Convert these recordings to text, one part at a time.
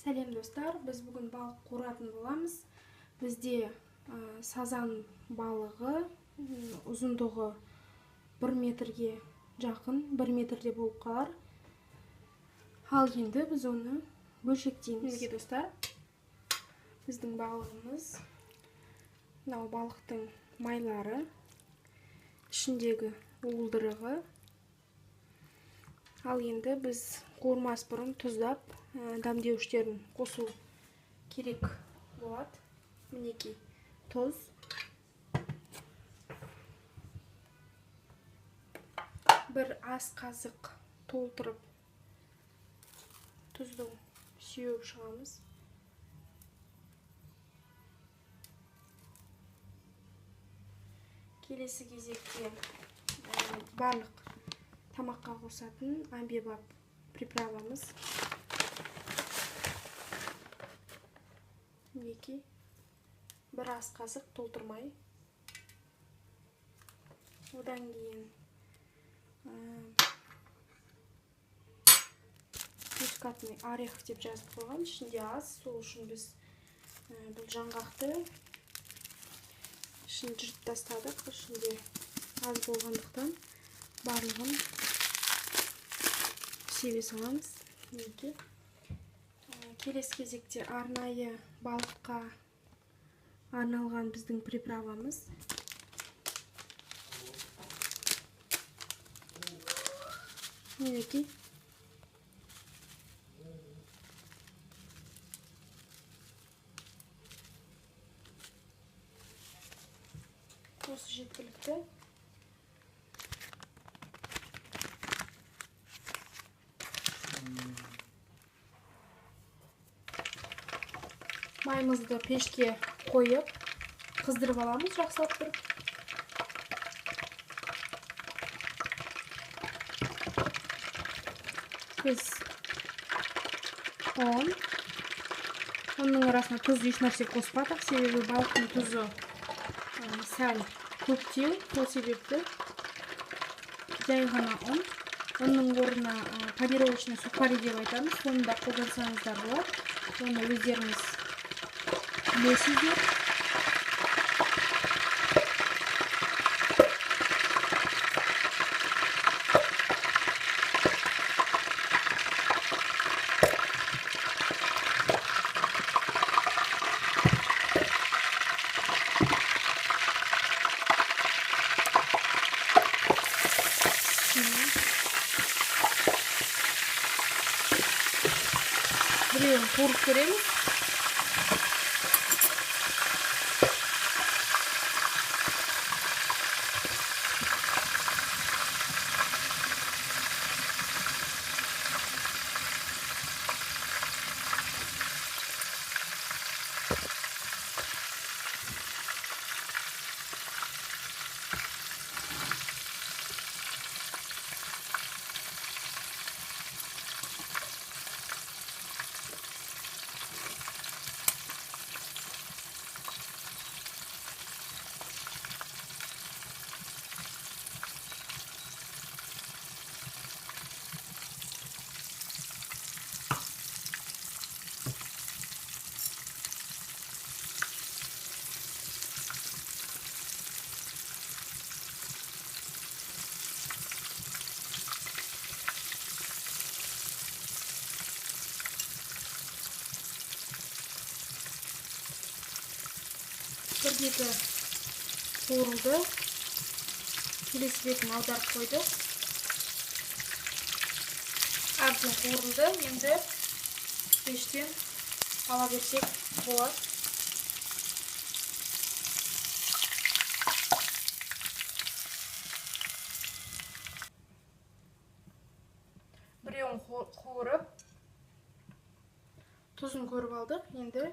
Сәлем достар, біз бүгін балық қуыратын боламыз. Бізде сазан балығы ұзындығы 1 метрге жақын, 1 метрде болып қалар. Ал енді біз оны бөлшектейміз. Неге достар, біздің балығымыз, мынау балықтың майлары, ішіндегі уылдырығы. Ал енді біз қуырмас бұрын тұздап, дәмдеуіштерін қосу керек болады. Мінекей тұз, бір ас қасық толтырып тұздың сеуіп шығамыз. Келесі кезекте барлық тамаққа қосатын әмбебап приправамыз. Мінекей бір ас қасық толтырмай. Одан кейін мускатный орех деп жазып қойған, ішінде аз. Сол үшін біз бұл жаңғақты ішін жыртып тастадық. Ішінде аз болғандықтан барлығын себе саламыз. Келесі кезекте арнайы балыққа арналған біздің приправамыз. Мінекей. Осы жеткілікті. Майымызды пешке қойып, қыздырып аламыз, жақсылап тұрып. Біз оның арасына тұз еш нәрсе қоспадық, себебі балықтың тұзы сәл көптеу. Сол себепті жай ғана оның орнына панировочный сухари деп айтамыз, соны да қолдансаңыздар болады. Оны өздеріңіз білесіздер. Біреуін қуырып көреміз. Бір беті қуырылды. Келесі бетін аударып қойды. Әбден қуырылды. Енді пештен ала берсек болады. Біреуін қуырып, тұзын көріп алдық. Енді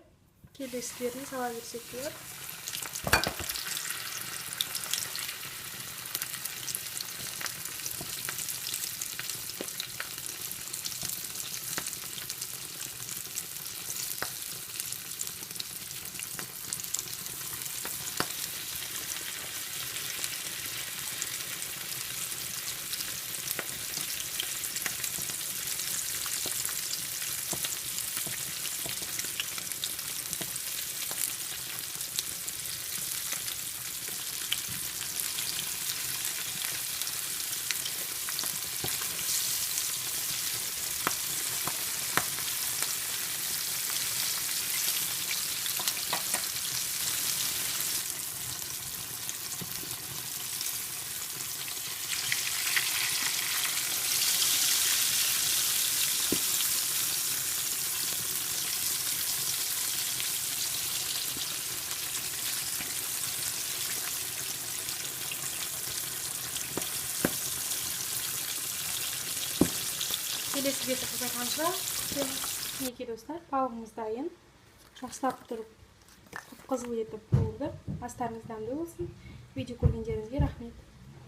келесілерін сала берсек болады. Келесі беті қызарғанша күтеміз. Мінекей достар, балығымыз дайын. Жақсылап тұрып қып-қызыл етіп қуырды. Астарыңыз дәмді болсын. Видео көргендеріңізге рахмет.